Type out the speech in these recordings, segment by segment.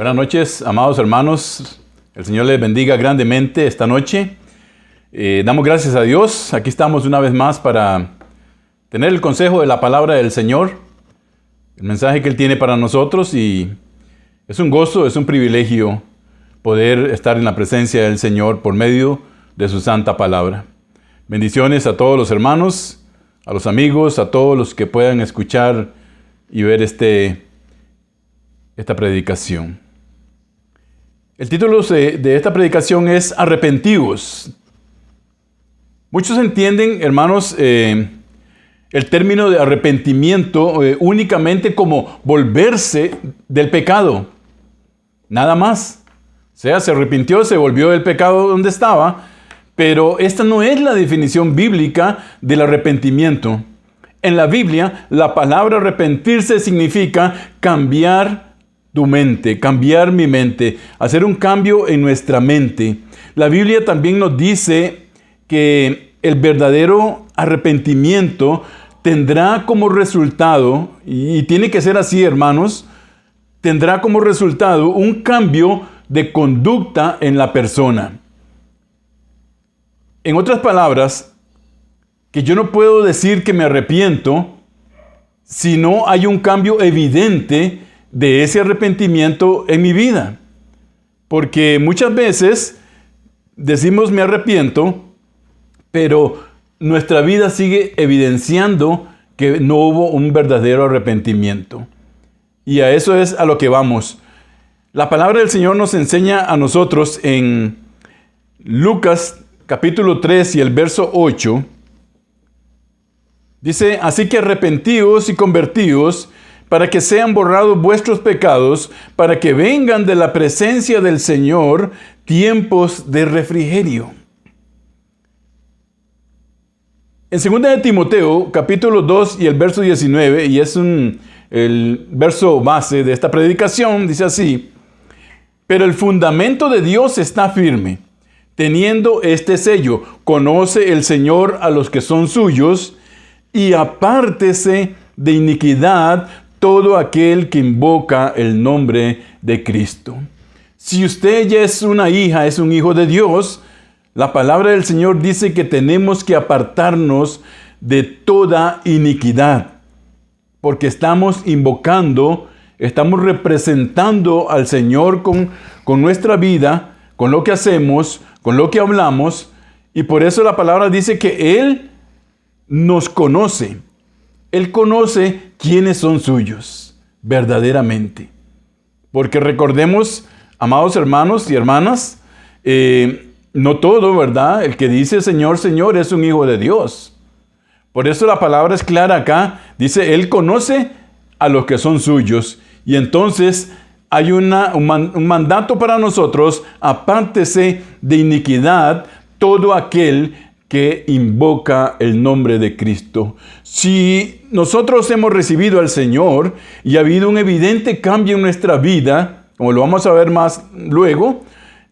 Buenas noches, amados hermanos. El Señor les bendiga grandemente esta noche. Damos gracias a Dios. Aquí estamos una vez más para tener el consejo de la palabra del Señor, el mensaje que Él tiene para nosotros, y es un gozo, es un privilegio poder estar en la presencia del Señor por medio de su santa palabra. Bendiciones a todos los hermanos, a los amigos, a todos los que puedan escuchar y ver esta predicación. El título de esta predicación es Arrepentidos. Muchos entienden, hermanos, el término de arrepentimiento únicamente como volverse del pecado. Nada más. O sea, se arrepintió, se volvió del pecado donde estaba, pero esta no es la definición bíblica del arrepentimiento. En la Biblia, la palabra arrepentirse significa cambiar tu mente, cambiar mi mente, hacer un cambio en nuestra mente. La Biblia también nos dice que el verdadero arrepentimiento tendrá como resultado, y tiene que ser así, hermanos, tendrá como resultado un cambio de conducta en la persona. En otras palabras, que yo no puedo decir que me arrepiento si no hay un cambio evidente de ese arrepentimiento en mi vida. Porque muchas veces decimos me arrepiento, pero nuestra vida sigue evidenciando que no hubo un verdadero arrepentimiento. Y a eso es a lo que vamos. La palabra del Señor nos enseña a nosotros en Lucas capítulo 3 y el verso 8. Dice, así que arrepentíos y convertíos para que sean borrados vuestros pecados, para que vengan de la presencia del Señor tiempos de refrigerio. En 2 de Timoteo, capítulo 2 y el verso 19, y es el verso base de esta predicación, dice así, pero el fundamento de Dios está firme, teniendo este sello, conoce el Señor a los que son suyos, y apártese de iniquidad todo aquel que invoca el nombre de Cristo. Si usted ya es una hija, es un hijo de Dios, la palabra del Señor dice que tenemos que apartarnos de toda iniquidad, porque estamos invocando, estamos representando al Señor con nuestra vida, con lo que hacemos, con lo que hablamos, y por eso la palabra dice que Él nos conoce. Él conoce quiénes son suyos, verdaderamente. Porque recordemos, amados hermanos y hermanas, no todo, ¿verdad? El que dice Señor, Señor es un hijo de Dios. Por eso la palabra es clara acá. Dice, Él conoce a los que son suyos. Y entonces hay un mandato para nosotros, apártese de iniquidad todo aquel que invoca el nombre de Cristo. Si nosotros hemos recibido al Señor y ha habido un evidente cambio en nuestra vida, como lo vamos a ver más luego,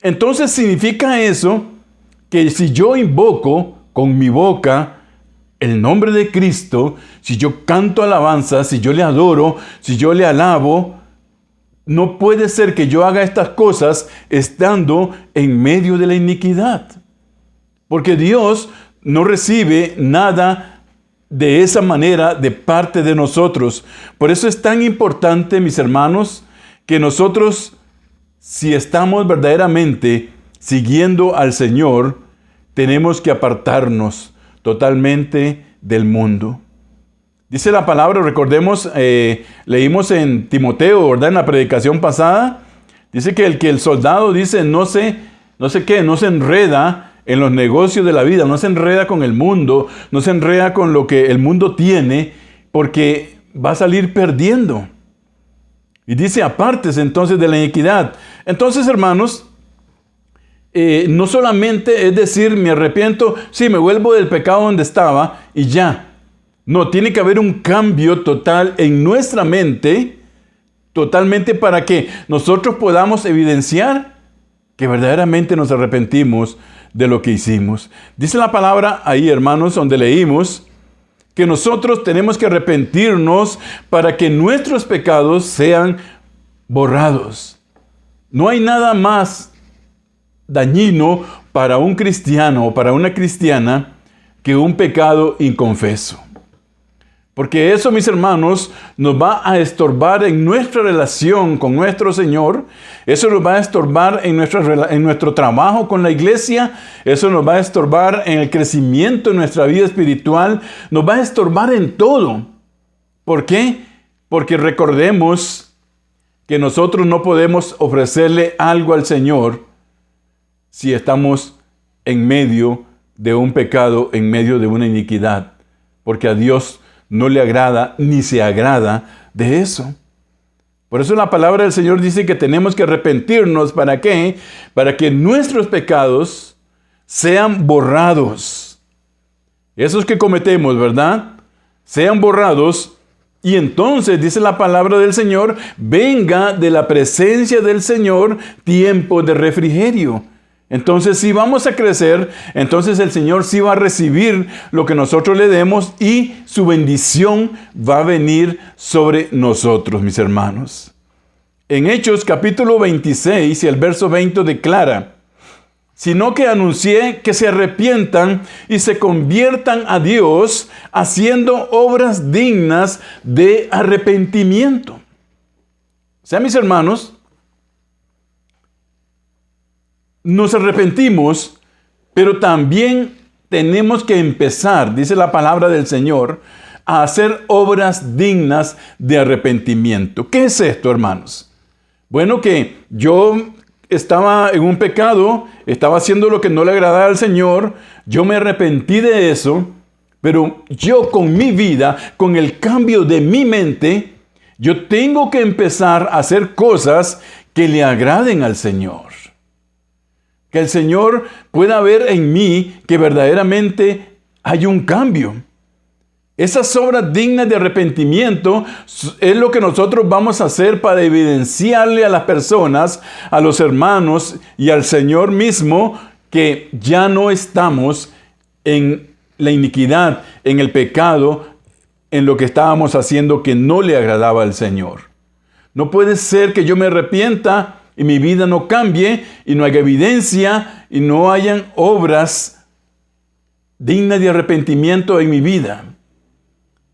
entonces significa eso que si yo invoco con mi boca el nombre de Cristo, si yo canto alabanza, si yo le adoro, si yo le alabo, no puede ser que yo haga estas cosas estando en medio de la iniquidad. Porque Dios no recibe nada de esa manera de parte de nosotros. Por eso es tan importante, mis hermanos, que nosotros, si estamos verdaderamente siguiendo al Señor, tenemos que apartarnos totalmente del mundo. Dice la palabra, recordemos, leímos en Timoteo, ¿verdad? En la predicación pasada, dice que el soldado dice, no se enreda en los negocios de la vida, no se enreda con el mundo, no se enreda con lo que el mundo tiene, porque va a salir perdiendo. Y dice, apártese entonces de la iniquidad. Entonces, hermanos, no solamente es decir, me arrepiento, sí, me vuelvo del pecado donde estaba y ya. No, tiene que haber un cambio total en nuestra mente, totalmente para que nosotros podamos evidenciar que verdaderamente nos arrepentimos de lo que hicimos. Dice la palabra ahí, hermanos, donde leímos que nosotros tenemos que arrepentirnos para que nuestros pecados sean borrados. No hay nada más dañino para un cristiano o para una cristiana que un pecado inconfeso. Porque eso, mis hermanos, nos va a estorbar en nuestra relación con nuestro Señor. Eso nos va a estorbar en nuestro trabajo con la iglesia. Eso nos va a estorbar en el crecimiento de nuestra vida espiritual. Nos va a estorbar en todo. ¿Por qué? Porque recordemos que nosotros no podemos ofrecerle algo al Señor si estamos en medio de un pecado, en medio de una iniquidad. Porque a Dios no le agrada ni se agrada de eso. Por eso la palabra del Señor dice que tenemos que arrepentirnos. ¿Para qué? Para que nuestros pecados sean borrados. Esos que cometemos, ¿verdad? Sean borrados. Y entonces, dice la palabra del Señor, venga de la presencia del Señor tiempo de refrigerio. Entonces, si vamos a crecer, entonces el Señor sí va a recibir lo que nosotros le demos y su bendición va a venir sobre nosotros, mis hermanos. En Hechos capítulo 26 y el verso 20 declara: sino que anuncié que se arrepientan y se conviertan a Dios haciendo obras dignas de arrepentimiento. O sea, mis hermanos, nos arrepentimos, pero también tenemos que empezar, dice la palabra del Señor, a hacer obras dignas de arrepentimiento. ¿Qué es esto, hermanos? Bueno, que yo estaba en un pecado, estaba haciendo lo que no le agradaba al Señor, yo me arrepentí de eso, pero yo con mi vida, con el cambio de mi mente, yo tengo que empezar a hacer cosas que le agraden al Señor. Que el Señor pueda ver en mí que verdaderamente hay un cambio. Esas obras dignas de arrepentimiento es lo que nosotros vamos a hacer para evidenciarle a las personas, a los hermanos y al Señor mismo que ya no estamos en la iniquidad, en el pecado, en lo que estábamos haciendo que no le agradaba al Señor. No puede ser que yo me arrepienta y mi vida no cambie, y no haya evidencia, y no hayan obras dignas de arrepentimiento en mi vida.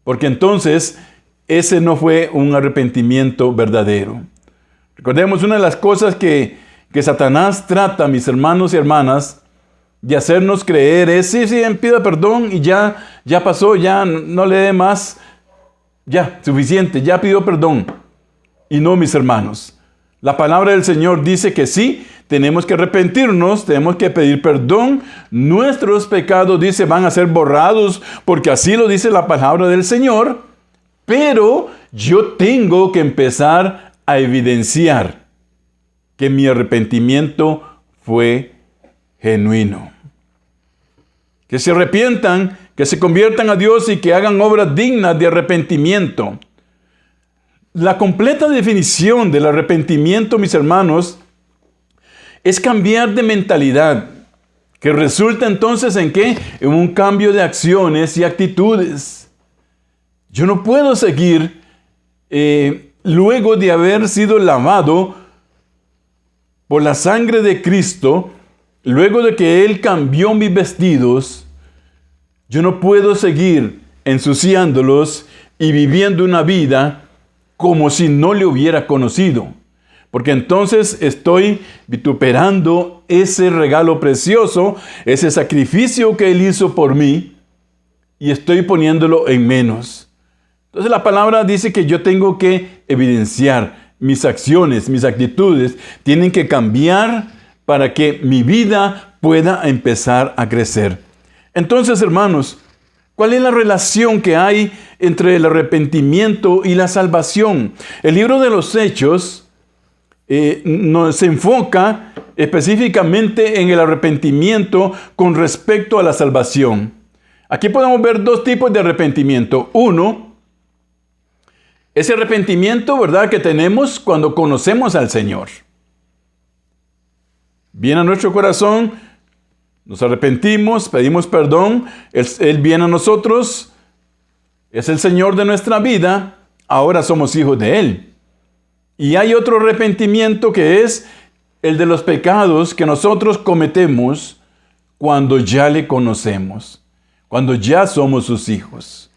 Porque entonces, ese no fue un arrepentimiento verdadero. Recordemos, una de las cosas que Satanás trata, mis hermanos y hermanas, de hacernos creer es, sí, pida perdón y ya pasó, ya no le dé más, ya, suficiente, ya pidió perdón. Y no, mis hermanos. La palabra del Señor dice que sí, tenemos que arrepentirnos, tenemos que pedir perdón. Nuestros pecados, dice, van a ser borrados, porque así lo dice la palabra del Señor. Pero yo tengo que empezar a evidenciar que mi arrepentimiento fue genuino. Que se arrepientan, que se conviertan a Dios y que hagan obras dignas de arrepentimiento. La completa definición del arrepentimiento, mis hermanos, es cambiar de mentalidad, que resulta entonces ¿en qué? En un cambio de acciones y actitudes. Yo no puedo seguir luego de haber sido lavado por la sangre de Cristo, luego de que Él cambió mis vestidos, yo no puedo seguir ensuciándolos y viviendo una vida como si no le hubiera conocido. Porque entonces estoy vituperando ese regalo precioso, ese sacrificio que Él hizo por mí, y estoy poniéndolo en menos. Entonces la palabra dice que yo tengo que evidenciar mis acciones, mis actitudes, tienen que cambiar para que mi vida pueda empezar a crecer. Entonces, hermanos, ¿cuál es la relación que hay entre el arrepentimiento y la salvación? El libro de los Hechos nos enfoca específicamente en el arrepentimiento con respecto a la salvación. Aquí podemos ver dos tipos de arrepentimiento. Uno, ese arrepentimiento, ¿verdad?, que tenemos cuando conocemos al Señor. Viene a nuestro corazón, nos arrepentimos, pedimos perdón, Él viene a nosotros, es el Señor de nuestra vida, ahora somos hijos de Él. Y hay otro arrepentimiento que es el de los pecados que nosotros cometemos cuando ya le conocemos, cuando ya somos sus hijos.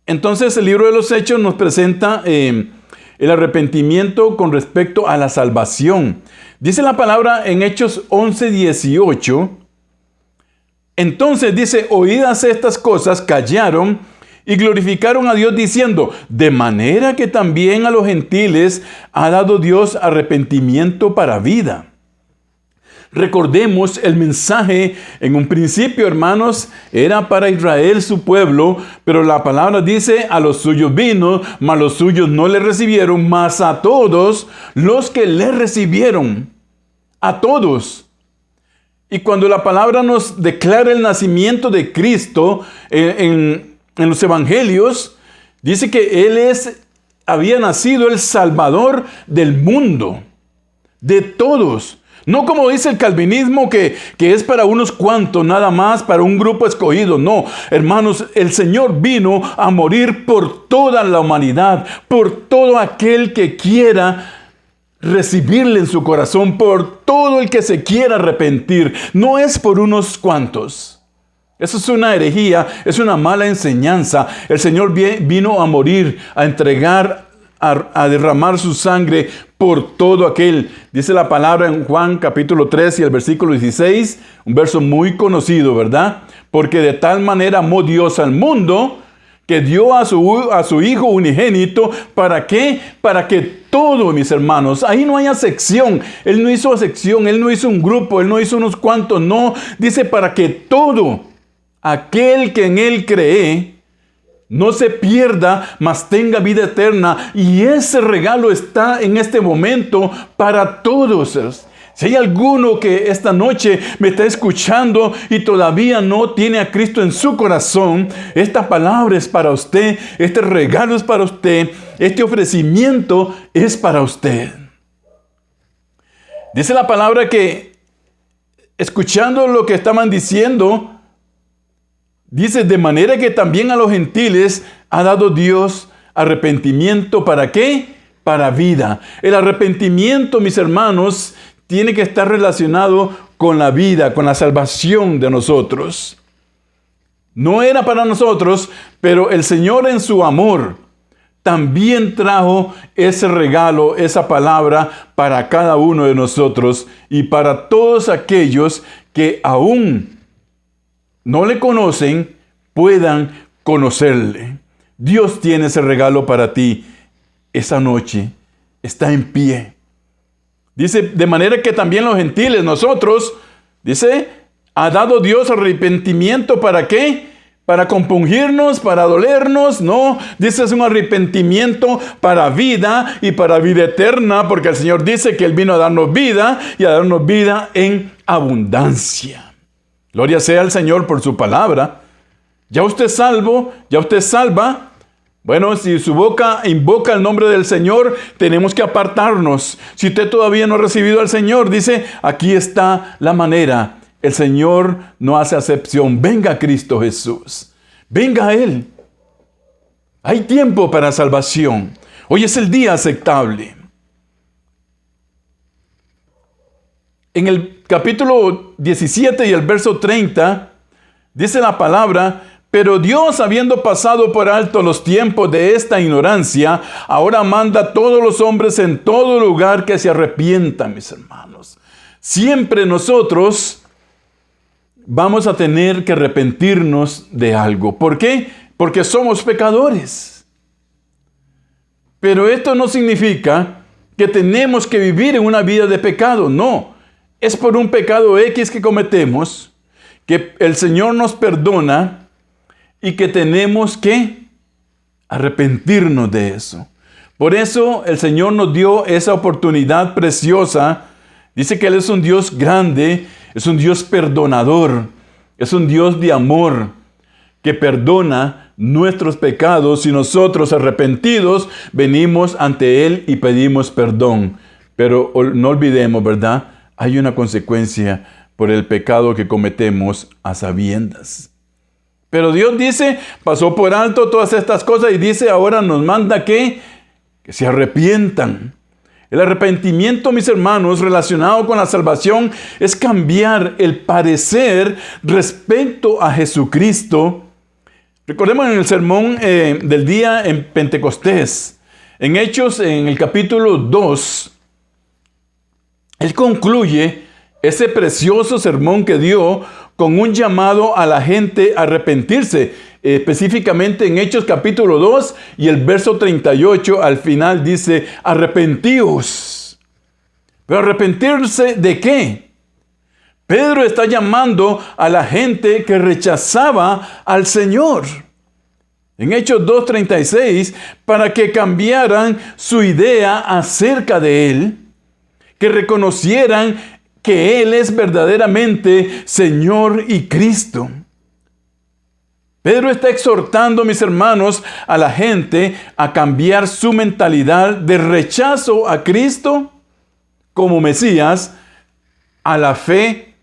Entonces el libro de los Hechos nos presenta el arrepentimiento con respecto a la salvación. Dice la palabra en Hechos 11:18. Entonces dice, oídas estas cosas, callaron y glorificaron a Dios diciendo, de manera que también a los gentiles ha dado Dios arrepentimiento para vida. Recordemos el mensaje en un principio, hermanos, era para Israel su pueblo, pero la palabra dice, a los suyos vino, mas los suyos no le recibieron, mas a todos los que le recibieron, a todos. Y cuando la palabra nos declara el nacimiento de Cristo en los evangelios, dice que Él había nacido el Salvador del mundo, de todos. No como dice el calvinismo que es para unos cuantos nada más, para un grupo escogido. No, hermanos, el Señor vino a morir por toda la humanidad, por todo aquel que quiera recibirle en su corazón, por todo el que se quiera arrepentir. No es por unos cuantos. Eso es una herejía, es una mala enseñanza. El Señor vino a morir, a entregar, a derramar su sangre por todo aquel. Dice la palabra en Juan capítulo 3 y el versículo 16, un verso muy conocido, ¿verdad? Porque de tal manera amó Dios al mundo, que dio a su Hijo unigénito. ¿Para qué? Para que todo, mis hermanos, ahí no hay acepción. Él no hizo acepción, Él no hizo un grupo, Él no hizo unos cuantos, no. Dice para que todo aquel que en Él cree no se pierda, mas tenga vida eterna. Y ese regalo está en este momento para todos. Si hay alguno que esta noche me está escuchando y todavía no tiene a Cristo en su corazón, esta palabra es para usted, este regalo es para usted, este ofrecimiento es para usted. Dice la palabra que, escuchando lo que estaban diciendo, dice, de manera que también a los gentiles ha dado Dios arrepentimiento. ¿Para qué? Para vida. El arrepentimiento, mis hermanos, tiene que estar relacionado con la vida, con la salvación de nosotros. No era para nosotros, pero el Señor en su amor también trajo ese regalo, esa palabra para cada uno de nosotros y para todos aquellos que aún no le conocen, puedan conocerle. Dios tiene ese regalo para ti esa noche. Está en pie. Dice, de manera que también los gentiles, nosotros, dice, ha dado Dios arrepentimiento. ¿Para qué? Para compungirnos, para dolernos. No, dice, es un arrepentimiento para vida y para vida eterna, porque el Señor dice que Él vino a darnos vida y a darnos vida en abundancia. Gloria sea al Señor por su palabra. Ya usted es salvo, ya usted es salva. Bueno, si su boca invoca el nombre del Señor, tenemos que apartarnos. Si usted todavía no ha recibido al Señor, dice, aquí está la manera. El Señor no hace acepción. Venga a Cristo Jesús. Venga a Él. Hay tiempo para salvación. Hoy es el día aceptable. En el capítulo 17 y el verso 30, dice la palabra, pero Dios, habiendo pasado por alto los tiempos de esta ignorancia, ahora manda a todos los hombres en todo lugar que se arrepientan, mis hermanos. Siempre nosotros vamos a tener que arrepentirnos de algo. ¿Por qué? Porque somos pecadores. Pero esto no significa que tenemos que vivir en una vida de pecado. No, es por un pecado X que cometemos, que el Señor nos perdona y que tenemos que arrepentirnos de eso. Por eso el Señor nos dio esa oportunidad preciosa. Dice que Él es un Dios grande, es un Dios perdonador, es un Dios de amor, que perdona nuestros pecados y nosotros arrepentidos venimos ante Él y pedimos perdón. Pero no olvidemos, ¿verdad? Hay una consecuencia por el pecado que cometemos a sabiendas. Pero Dios dice, pasó por alto todas estas cosas y dice, ahora nos manda que se arrepientan. El arrepentimiento, mis hermanos, relacionado con la salvación, es cambiar el parecer respecto a Jesucristo. Recordemos en el sermón del día en Pentecostés, en Hechos, en el capítulo 2, él concluye ese precioso sermón que dio con un llamado a la gente a arrepentirse. Específicamente en Hechos capítulo 2 y el verso 38 al final dice, arrepentíos. ¿Pero arrepentirse de qué? Pedro está llamando a la gente que rechazaba al Señor. En Hechos 2:36, para que cambiaran su idea acerca de Él, que reconocieran que Él es verdaderamente Señor y Cristo. Pedro está exhortando, mis hermanos, a la gente a cambiar su mentalidad de rechazo a Cristo como Mesías a la fe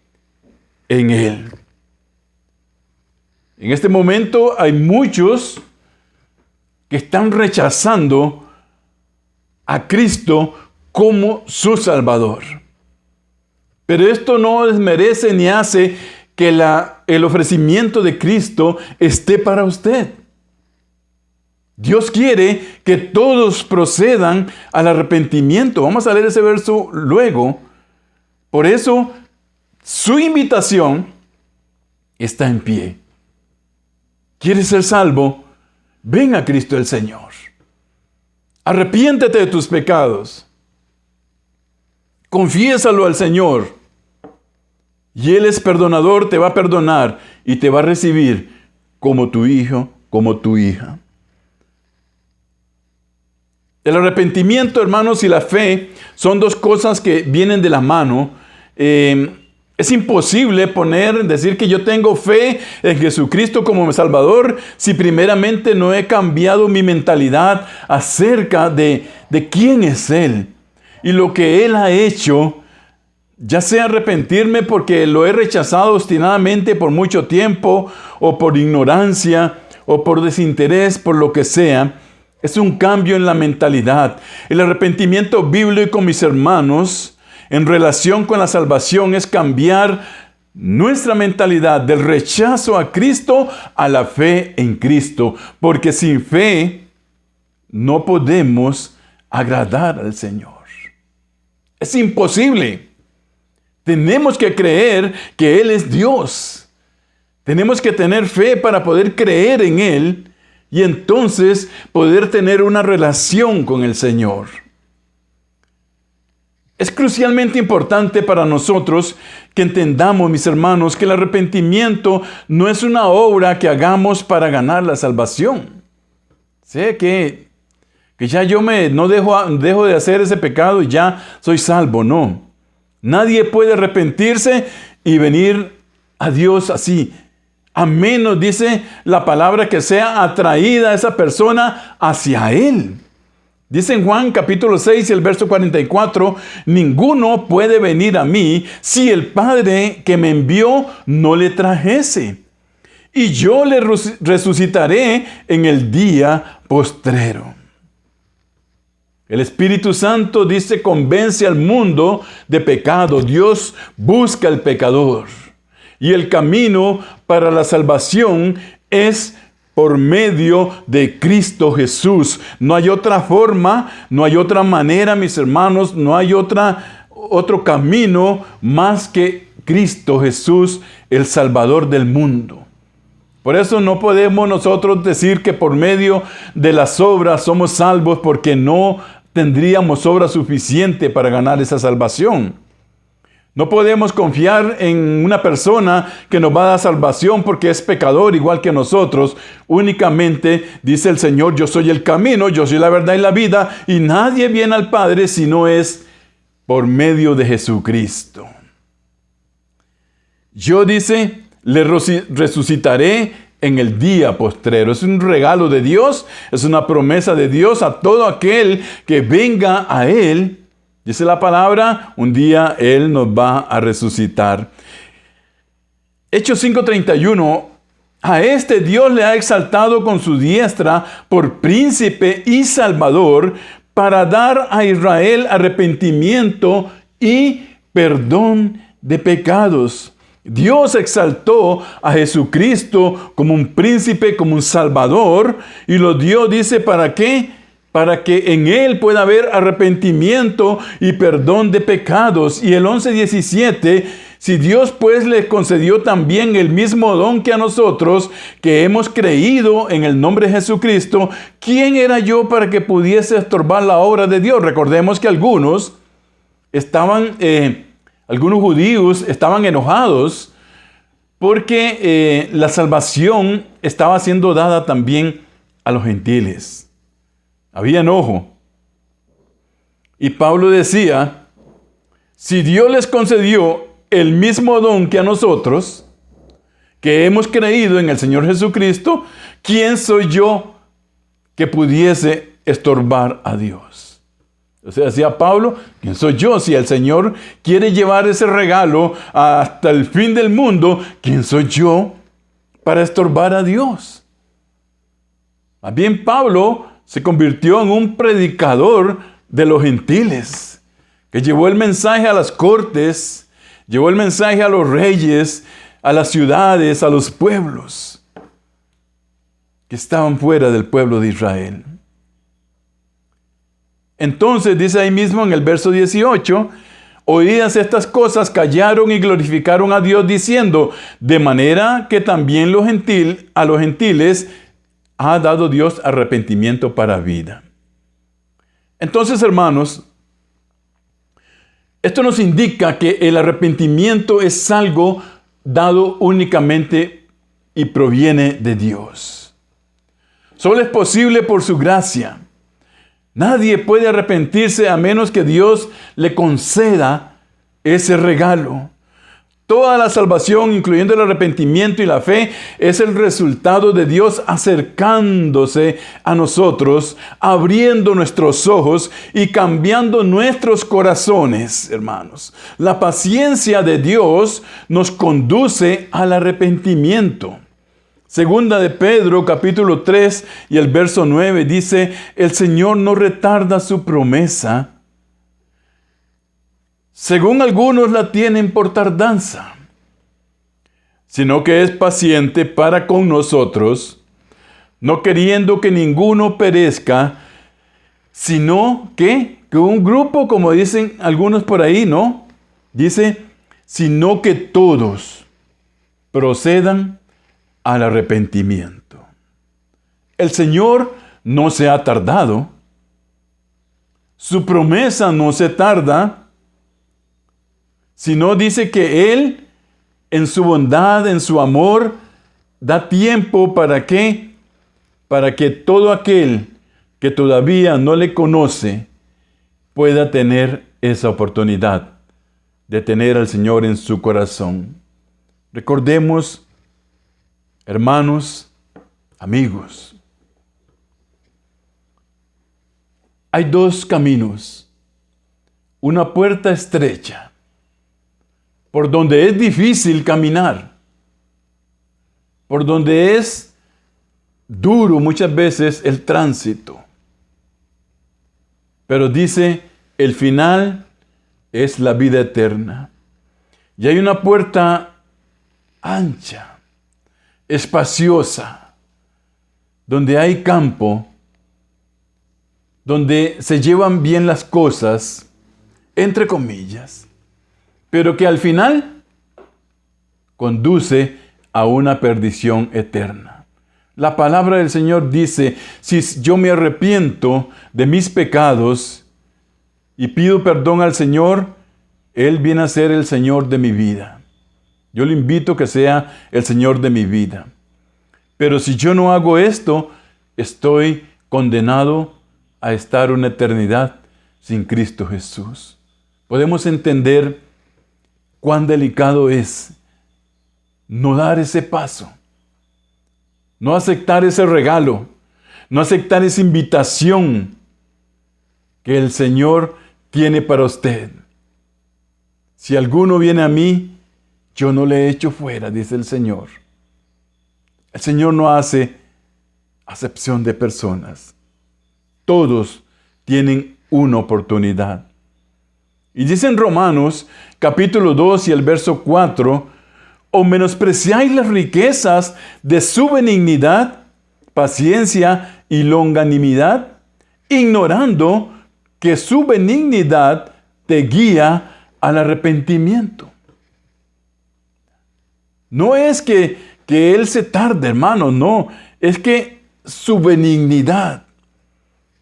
en Él. En este momento hay muchos que están rechazando a Cristo como su Salvador. Pero esto no desmerece ni hace que el ofrecimiento de Cristo esté para usted. Dios quiere que todos procedan al arrepentimiento. Vamos a leer ese verso luego. Por eso, su invitación está en pie. ¿Quieres ser salvo? Ven a Cristo el Señor. Arrepiéntete de tus pecados. Confiésalo al Señor. Y Él es perdonador, te va a perdonar y te va a recibir como tu hijo, como tu hija. El arrepentimiento, hermanos, y la fe son dos cosas que vienen de la mano. Es imposible decir que yo tengo fe en Jesucristo como mi Salvador si primeramente no he cambiado mi mentalidad acerca de quién es Él y lo que Él ha hecho, ya sea arrepentirme porque lo he rechazado obstinadamente por mucho tiempo o por ignorancia o por desinterés, por lo que sea. Es un cambio en la mentalidad. El arrepentimiento bíblico, mis hermanos, en relación con la salvación es cambiar nuestra mentalidad del rechazo a Cristo a la fe en Cristo. Porque sin fe no podemos agradar al Señor. Es imposible. Tenemos que creer que Él es Dios. Tenemos que tener fe para poder creer en Él y entonces poder tener una relación con el Señor. Es crucialmente importante para nosotros que entendamos, mis hermanos, que el arrepentimiento no es una obra que hagamos para ganar la salvación. Sé que ya yo no dejo de hacer ese pecado y ya soy salvo. No. Nadie puede arrepentirse y venir a Dios así. A menos, dice la palabra, que sea atraída esa persona hacia Él. Dice en Juan capítulo 6 y el verso 44, ninguno puede venir a mí si el Padre que me envió no le trajese. Y yo le resucitaré en el día postrero. El Espíritu Santo, dice, convence al mundo de pecado. Dios busca al pecador. Y el camino para la salvación es por medio de Cristo Jesús. No hay otra forma, no hay otra manera, mis hermanos, no hay otro camino más que Cristo Jesús, el Salvador del mundo. Por eso no podemos nosotros decir que por medio de las obras somos salvos, porque no tendríamos obra suficiente para ganar esa salvación. No podemos confiar en una persona que nos va a dar salvación porque es pecador igual que nosotros. Únicamente dice el Señor, yo soy el camino, yo soy la verdad y la vida, y nadie viene al Padre si no es por medio de Jesucristo. Yo, dice, le resucitaré en el día postrero. Es un regalo de Dios, es una promesa de Dios a todo aquel que venga a Él. Dice la palabra, un día Él nos va a resucitar. Hechos 5:31, a este Dios le ha exaltado con su diestra por príncipe y salvador, para dar a Israel arrepentimiento y perdón de pecados. Dios exaltó a Jesucristo como un príncipe, como un salvador, y lo dio, dice, ¿para qué? Para que en Él pueda haber arrepentimiento y perdón de pecados. Y el 11:17, si Dios pues le concedió también el mismo don que a nosotros, que hemos creído en el nombre de Jesucristo, ¿quién era yo para que pudiese estorbar la obra de Dios? Recordemos que algunos judíos estaban enojados porque la salvación estaba siendo dada también a los gentiles. Había enojo. Y Pablo decía, si Dios les concedió el mismo don que a nosotros, que hemos creído en el Señor Jesucristo, ¿quién soy yo que pudiese estorbar a Dios? O sea, decía Pablo, ¿quién soy yo? Si el Señor quiere llevar ese regalo hasta el fin del mundo, ¿quién soy yo para estorbar a Dios? Más bien Pablo se convirtió en un predicador de los gentiles, que llevó el mensaje a las cortes, llevó el mensaje a los reyes, a las ciudades, a los pueblos que estaban fuera del pueblo de Israel. Entonces dice ahí mismo en el verso 18, oídas estas cosas, callaron y glorificaron a Dios diciendo, de manera que también a los gentiles ha dado Dios arrepentimiento para vida. Entonces, hermanos, esto nos indica que el arrepentimiento es algo dado únicamente y proviene de Dios. Solo es posible por su gracia. Nadie puede arrepentirse a menos que Dios le conceda ese regalo. Toda la salvación, incluyendo el arrepentimiento y la fe, es el resultado de Dios acercándose a nosotros, abriendo nuestros ojos y cambiando nuestros corazones, hermanos. La paciencia de Dios nos conduce al arrepentimiento. Segunda de Pedro, capítulo 3 y el verso 9 dice, el Señor no retarda su promesa, según algunos la tienen por tardanza, sino que es paciente para con nosotros, no queriendo que ninguno perezca, sino que un grupo, como dicen algunos por ahí, ¿no? Dice, sino que todos procedan al arrepentimiento. El Señor no se ha tardado, su promesa no se tarda, sino dice que Él, en su bondad, en su amor, da tiempo ¿para qué? Para que todo aquel que todavía no le conoce pueda tener esa oportunidad de tener al Señor en su corazón. Recordemos, hermanos, amigos, hay dos caminos, una puerta estrecha, por donde es difícil caminar, por donde es duro muchas veces el tránsito. Pero dice, el final es la vida eterna. Y hay una puerta ancha, espaciosa, donde hay campo, donde se llevan bien las cosas, entre comillas, pero que al final conduce a una perdición eterna. La palabra del Señor dice, si yo me arrepiento de mis pecados y pido perdón al Señor, Él viene a ser el Señor de mi vida. Yo le invito a que sea el Señor de mi vida. Pero si yo no hago esto, estoy condenado a estar una eternidad sin Cristo Jesús. Podemos entender cuán delicado es no dar ese paso, no aceptar ese regalo, no aceptar esa invitación que el Señor tiene para usted. Si alguno viene a mí, yo no le echo fuera, dice el Señor. El Señor no hace acepción de personas. Todos tienen una oportunidad. Y dice en Romanos, capítulo 2 y el verso 4, ¿o menospreciáis las riquezas de su benignidad, paciencia y longanimidad, ignorando que su benignidad te guía al arrepentimiento? No es que Él se tarde, hermano, no. Es que su benignidad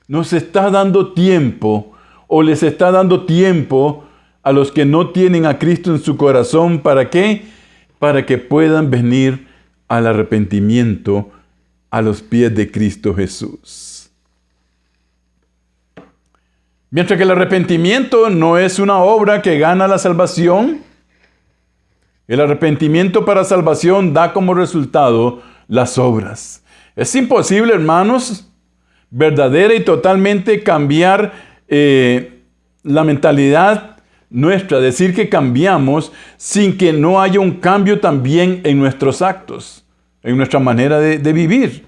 nos está dando tiempo, o les está dando tiempo a los que no tienen a Cristo en su corazón. ¿Para qué? Para que puedan venir al arrepentimiento a los pies de Cristo Jesús. Mientras que el arrepentimiento no es una obra que gana la salvación, el arrepentimiento para salvación da como resultado las obras. Es imposible, hermanos, verdadera y totalmente cambiar la mentalidad nuestra, decir que cambiamos sin que no haya un cambio también en nuestros actos, en nuestra manera de vivir.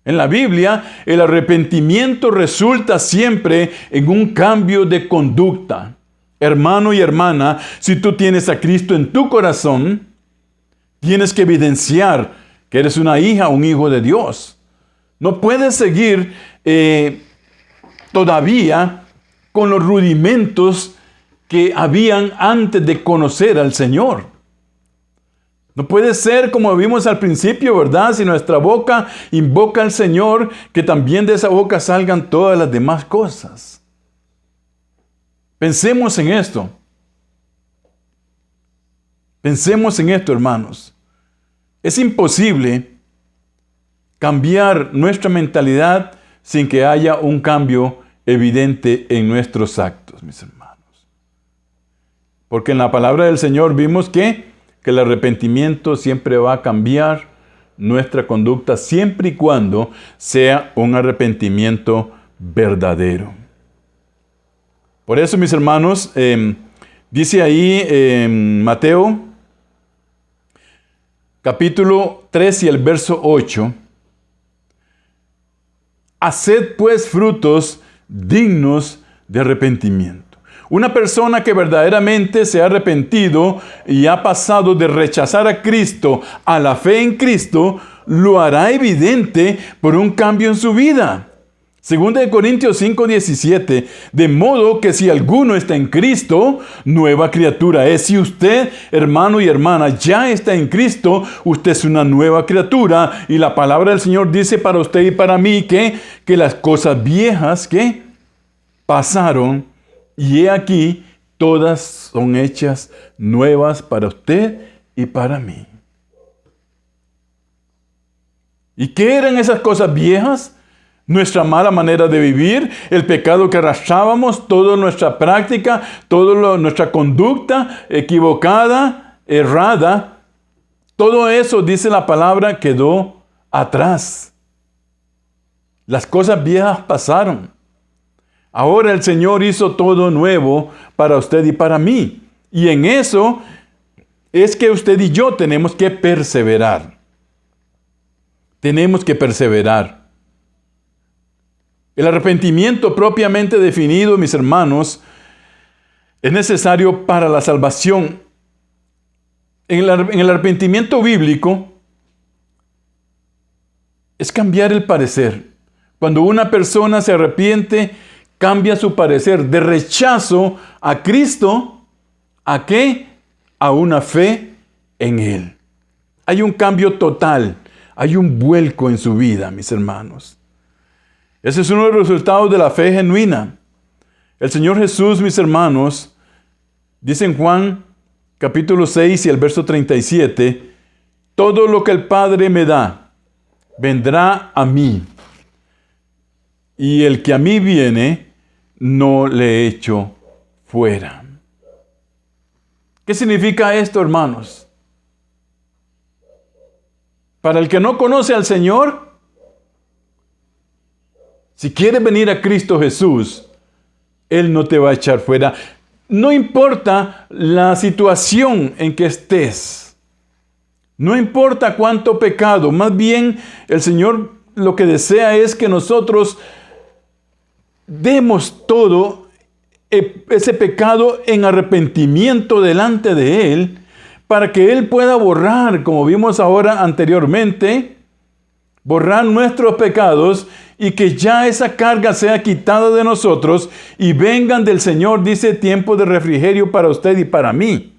En la Biblia, el arrepentimiento resulta siempre en un cambio de conducta. Hermano y hermana, si tú tienes a Cristo en tu corazón, tienes que evidenciar que eres una hija, un hijo de Dios. No puedes seguir todavía con los rudimentos que habían antes de conocer al Señor. No puede ser como vimos al principio, ¿verdad? Si nuestra boca invoca al Señor, que también de esa boca salgan todas las demás cosas. Pensemos en esto. Pensemos en esto, hermanos. Es imposible cambiar nuestra mentalidad sin que haya un cambio evidente en nuestros actos, mis hermanos. Porque en la palabra del Señor vimos que el arrepentimiento siempre va a cambiar nuestra conducta siempre y cuando sea un arrepentimiento verdadero. Por eso, mis hermanos, dice ahí en Mateo, capítulo 3 y el verso 8, haced pues frutos dignos de arrepentimiento. Una persona que verdaderamente se ha arrepentido y ha pasado de rechazar a Cristo a la fe en Cristo, lo hará evidente por un cambio en su vida. Segunda de Corintios 5:17, de modo que si alguno está en Cristo, nueva criatura es. Si usted, hermano y hermana, ya está en Cristo, usted es una nueva criatura. Y la palabra del Señor dice para usted y para mí que las cosas viejas que pasaron, y he aquí, todas son hechas nuevas para usted y para mí. ¿Y qué eran esas cosas viejas? Nuestra mala manera de vivir, el pecado que arrastrábamos, toda nuestra práctica, toda nuestra conducta equivocada, errada. Todo eso, dice la palabra, quedó atrás. Las cosas viejas pasaron. Ahora el Señor hizo todo nuevo para usted y para mí. Y en eso es que usted y yo tenemos que perseverar. Tenemos que perseverar. El arrepentimiento propiamente definido, mis hermanos, es necesario para la salvación. En el arrepentimiento bíblico es cambiar el parecer. Cuando una persona se arrepiente, cambia su parecer de rechazo a Cristo, ¿a qué? A una fe en Él. Hay un cambio total, hay un vuelco en su vida, mis hermanos. Ese es uno de los resultados de la fe genuina. El Señor Jesús, mis hermanos, dice en Juan capítulo 6 y el verso 37, todo lo que el Padre me da, vendrá a mí. Y el que a mí viene, no le echo fuera. ¿Qué significa esto, hermanos? Para el que no conoce al Señor, si quiere venir a Cristo Jesús, Él no te va a echar fuera. No importa la situación en que estés. No importa cuánto pecado. Más bien, el Señor lo que desea es que nosotros demos todo ese pecado en arrepentimiento delante de Él, para que Él pueda borrar, como vimos ahora anteriormente, borrar nuestros pecados y que ya esa carga sea quitada de nosotros y vengan del Señor, dice, tiempo de refrigerio para usted y para mí.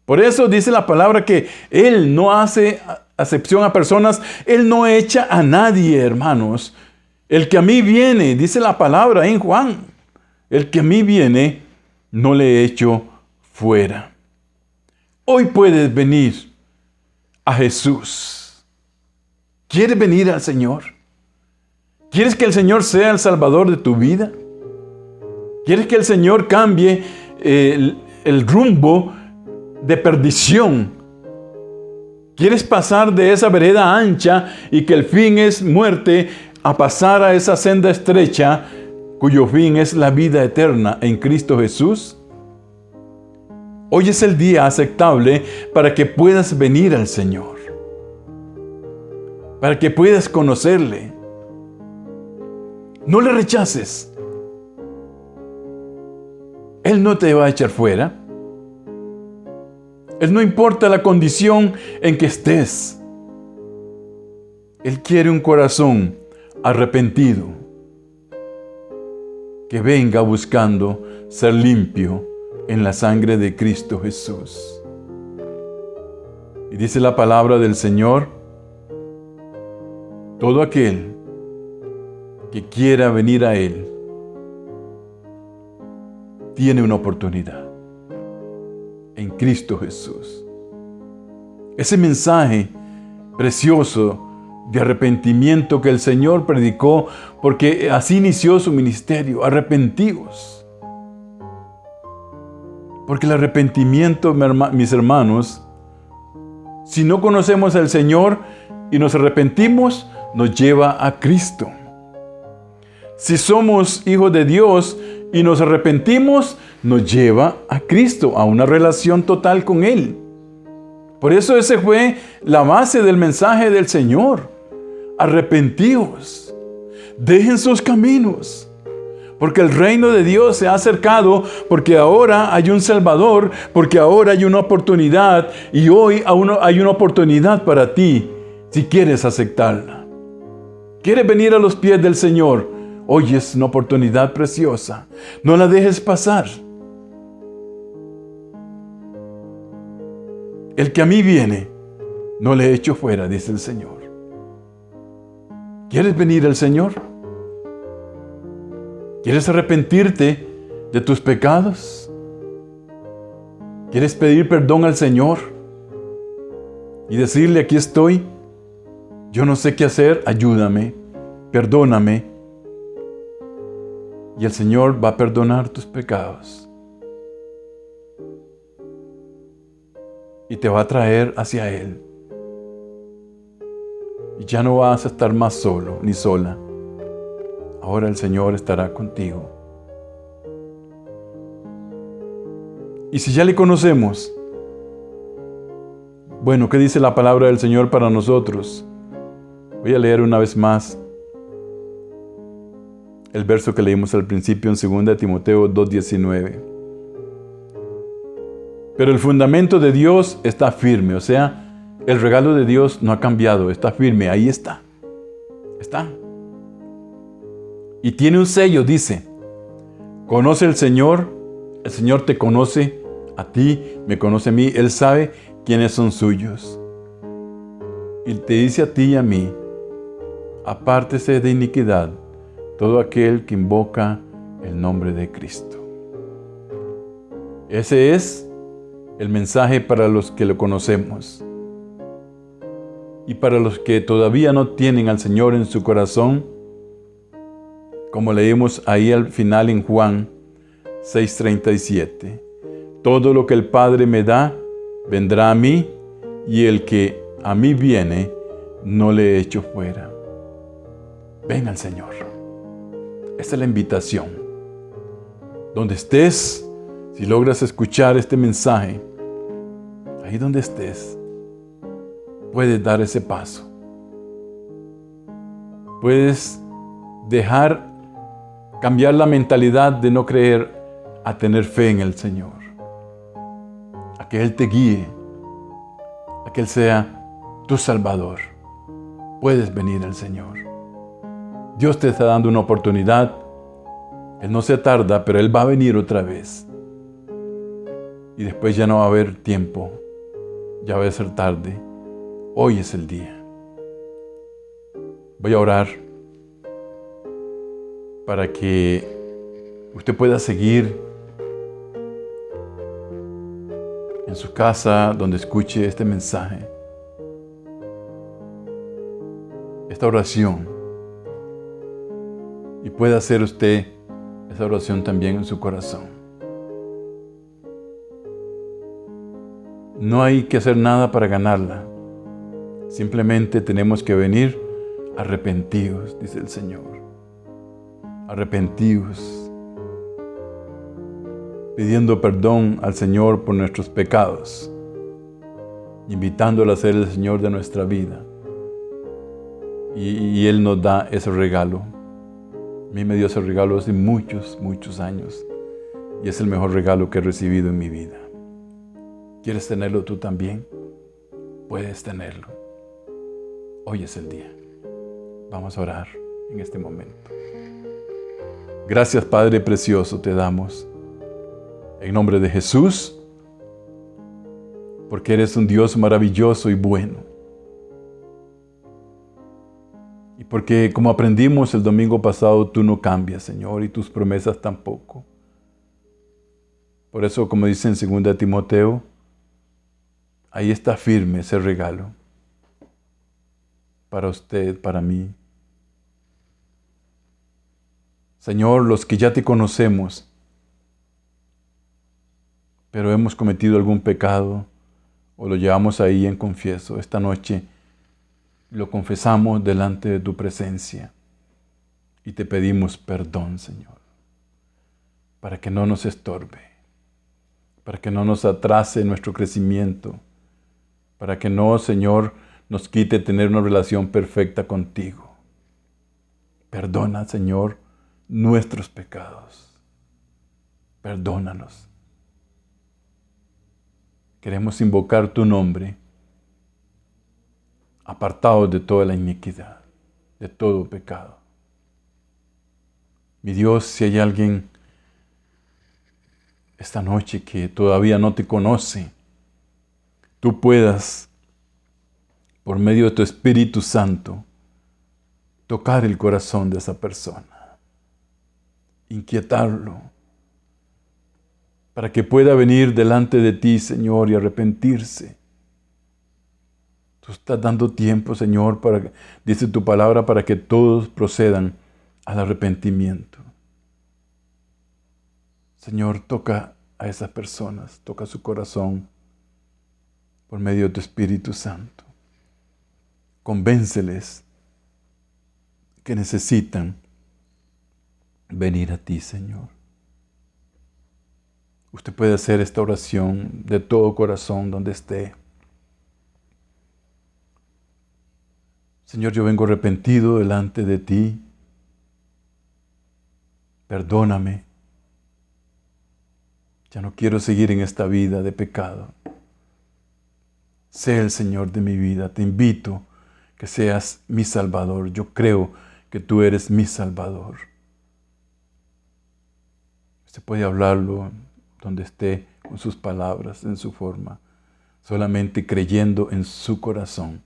Por eso dice la palabra que Él no hace acepción a personas, Él no echa a nadie, hermanos. El que a mí viene, dice la palabra en Juan, el que a mí viene, no le echo fuera. Hoy puedes venir a Jesús. ¿Quieres venir al Señor? ¿Quieres que el Señor sea el Salvador de tu vida? ¿Quieres que el Señor cambie el rumbo de perdición? ¿Quieres pasar de esa vereda ancha y que el fin es muerte a pasar a esa senda estrecha cuyo fin es la vida eterna en Cristo Jesús? Hoy es el día aceptable para que puedas venir al Señor, para que puedas conocerle. No le rechaces. Él no te va a echar fuera. Él no importa la condición en que estés. Él quiere un corazón arrepentido, que venga buscando ser limpio en la sangre de Cristo Jesús. Y dice la palabra del Señor, todo aquel que quiera venir a Él tiene una oportunidad en Cristo Jesús. Ese mensaje precioso de arrepentimiento que el Señor predicó, porque así inició su ministerio, arrepentíos. Porque el arrepentimiento, mis hermanos, si no conocemos al Señor y nos arrepentimos, nos lleva a Cristo. Si somos hijos de Dios y nos arrepentimos, nos lleva a Cristo, a una relación total con Él. Por eso esa fue la base del mensaje del Señor. Arrepentíos, dejen sus caminos. Porque el reino de Dios se ha acercado, porque ahora hay un Salvador, porque ahora hay una oportunidad, y hoy hay una oportunidad para ti, si quieres aceptarla. ¿Quieres venir a los pies del Señor? Hoy es una oportunidad preciosa. No la dejes pasar. El que a mí viene, no le echo fuera, dice el Señor. ¿Quieres venir al Señor? ¿Quieres arrepentirte de tus pecados? ¿Quieres pedir perdón al Señor? Y decirle, aquí estoy, yo no sé qué hacer, ayúdame, perdóname. Y el Señor va a perdonar tus pecados. Y te va a traer hacia Él. Y ya no vas a estar más solo ni sola. Ahora el Señor estará contigo. Y si ya le conocemos, bueno, ¿qué dice la palabra del Señor para nosotros? Voy a leer una vez más el verso que leímos al principio en 2 Timoteo 2:19. Pero el fundamento de Dios está firme, o sea, el regalo de Dios no ha cambiado, está firme, ahí está. Está. Y tiene un sello, dice, conoce el Señor te conoce a ti, me conoce a mí, Él sabe quiénes son suyos. Y te dice a ti y a mí, apártese de iniquidad todo aquel que invoca el nombre de Cristo. Ese es el mensaje para los que lo conocemos. Y para los que todavía no tienen al Señor en su corazón, como leímos ahí al final en Juan 6:37. Todo lo que el Padre me da, vendrá a mí, y el que a mí viene, no le echo fuera. Ven al Señor. Esta es la invitación. Donde estés, si logras escuchar este mensaje, ahí donde estés, puedes dar ese paso. Puedes dejar Cambiar la mentalidad de no creer a tener fe en el Señor. A que Él te guíe. A que Él sea tu Salvador. Puedes venir al Señor. Dios te está dando una oportunidad. Él no se tarda, pero Él va a venir otra vez. Y después ya no va a haber tiempo. Ya va a ser tarde. Hoy es el día. Voy a orar para que usted pueda seguir en su casa donde escuche este mensaje, esta oración, y pueda hacer usted esa oración también en su corazón. No hay que hacer nada para ganarla. Simplemente tenemos que venir arrepentidos, dice el Señor. Arrepentidos, pidiendo perdón al Señor por nuestros pecados, invitándolo a ser el Señor de nuestra vida. Y Él nos da ese regalo. A mí me dio ese regalo hace muchos, muchos años. Y es el mejor regalo que he recibido en mi vida. ¿Quieres tenerlo tú también? Puedes tenerlo. Hoy es el día. Vamos a orar en este momento. Gracias, Padre precioso, te damos. En nombre de Jesús, porque eres un Dios maravilloso y bueno. Y porque, como aprendimos el domingo pasado, tú no cambias, Señor, y tus promesas tampoco. Por eso, como dice en 2 Timoteo, ahí está firme ese regalo. Para usted, para mí. Señor, los que ya te conocemos, pero hemos cometido algún pecado o lo llevamos ahí en confieso, esta noche lo confesamos delante de tu presencia y te pedimos perdón, Señor, para que no nos estorbe, para que no nos atrase nuestro crecimiento, para que no, Señor, nos quite tener una relación perfecta contigo. Perdona, Señor, nuestros pecados. Perdónanos. Queremos invocar tu nombre, apartados de toda la iniquidad, de todo pecado. Mi Dios, si hay alguien esta noche que todavía no te conoce, tú puedas, por medio de tu Espíritu Santo, tocar el corazón de esa persona, inquietarlo, para que pueda venir delante de ti, Señor, y arrepentirse. Tú estás dando tiempo, Señor, dice tu palabra, para que todos procedan al arrepentimiento. Señor, toca a esas personas, toca su corazón por medio de tu Espíritu Santo. Convénceles que necesitan venir a ti, Señor. Usted puede hacer esta oración de todo corazón donde esté. Señor, yo vengo arrepentido delante de ti. Perdóname. Ya no quiero seguir en esta vida de pecado. Sé el Señor de mi vida. Te invito que seas mi Salvador. Yo creo que tú eres mi Salvador. Usted puede hablarlo donde esté, con sus palabras, en su forma, solamente creyendo en su corazón.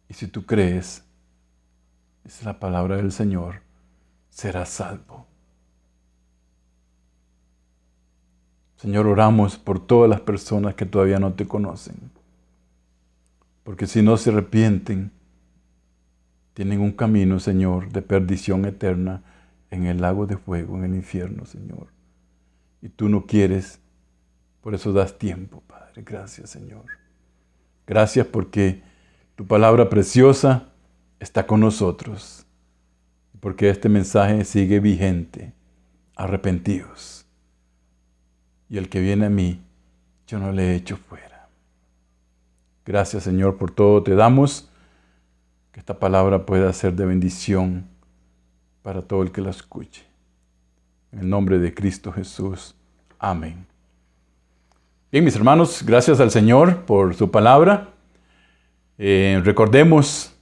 Y si tú crees, es la palabra del Señor, serás salvo. Señor, oramos por todas las personas que todavía no te conocen, porque si no se arrepienten, tienen un camino, Señor, de perdición eterna en el lago de fuego, en el infierno, Señor. Y tú no quieres, por eso das tiempo, Padre. Gracias, Señor. Gracias porque tu palabra preciosa está con nosotros, porque este mensaje sigue vigente. Arrepentidos. Y el que viene a mí, yo no le echo fuera. Gracias, Señor, por todo te damos. Que esta palabra pueda ser de bendición para todo el que la escuche. En el nombre de Cristo Jesús. Amén. Bien, mis hermanos, gracias al Señor por su palabra. Recordemos,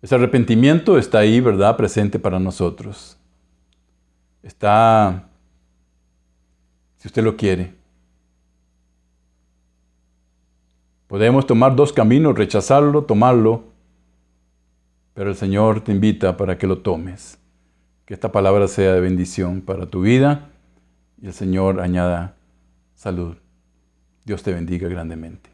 ese arrepentimiento está ahí, ¿verdad? Presente para nosotros. Está, si usted lo quiere. Podemos tomar dos caminos, rechazarlo, tomarlo, pero el Señor te invita para que lo tomes. Que esta palabra sea de bendición para tu vida y el Señor añada salud. Dios te bendiga grandemente.